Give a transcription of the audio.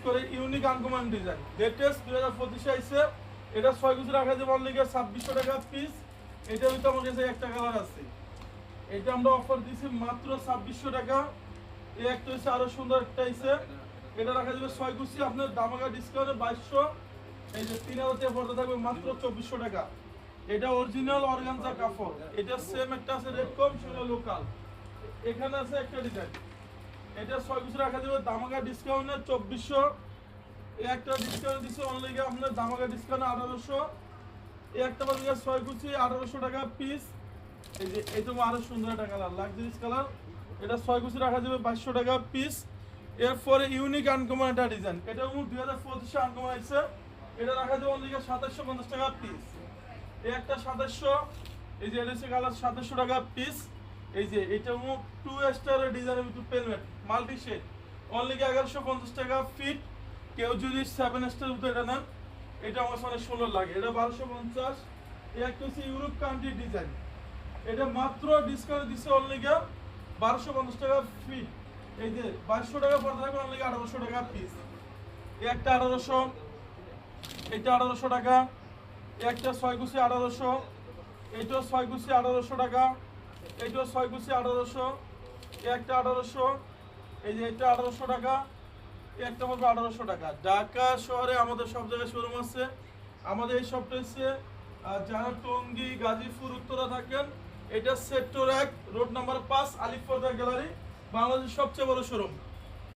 করে unique uncommon design latest 2025 আইছে। এটা 6 কুচি রাখা যাবে অনলি 2600 টাকা পিস। এটা হইতো আমার কাছে একটা কালার আছে, এটা আমরা অফার দিছি মাত্র 2600 টাকা। এই একটা হচ্ছে আরো সুন্দর একটা আইছে, এটা রাখা যাবে 6 কুচি আপনার দামাকা ডিসকাউন্টে 2200। এই যে 3000 টাকা পড়তে থাকবে মাত্র 2400 টাকা। এটা অরিজিনাল অর্গানজা কাপড়। এটা সেম একটা আছে রেড কম, সেটা লোকাল। এখানে আছে একটা ডিজাইন, এটা 6 কুচি রাখা যাবে দামাকা ডিসকাউন্টে 2400। এই একটা ডিসকাউন্ট দিচ্ছে অনলি আপনার দামাকা ডিসকাউন্টে 1800। এই একটা পাচ্ছেন 6 কুচি 1800 টাকা পিস। এই যে এটা আরো সুন্দর একটা কালার, লাক্সারিস কালার। এটা 6 কুচি রাখা যাবে 2200 টাকা পিস। এরপরে ইউনিক আনকমন একটা ডিজাইন, এটা 2025 এ আনকমন আছে। এটা রাখা যাবে অনলি 2750 টাকা পিস। এই একটা 2700, এই যে এটা হচ্ছে কালার 2700 টাকা পিস। এই যে এটা 2 স্টারের ডিজাইন একটু পেলমেট মাল্টি শেড অনলি 1150 টাকা ফিট। কেউ যদি 7 স্টার মতো এটা নেন, এটা আমার অনেক সুন্দর লাগে। এটা 1250। এই একটা হচ্ছে ইউরোপ কান্ট্রি ডিজাইন, এটা মাত্র ডিসকাউন্ট দিচ্ছে অনলি 1250 টাকা ফিট। এই যে 2200 টাকা পড়তে থাকবে অনলি 1800 টাকা পিস। এই একটা 1800, এটা 1800 টাকা। এই একটা 6 কুচি 1800, এইটাও 6 কুচি 1800 টাকা। এইটাও 6 কুচি 1800। এই একটা 1800, এই যে এটা 1800 টাকা। এই একটা পড়বে 1800 টাকা। ঢাকা শহরে আমাদের সব জায়গায় শোরুম আছে। আমাদের এই শপটা হচ্ছে যারা টঙ্গী, গাজীপুর, উত্তরা থাকেন, এটা সেক্টর 1 রোড নাম্বার 5 আলিফ ফরদা গ্যালারি, বাংলাদেশের সবচেয়ে বড় শোরুম।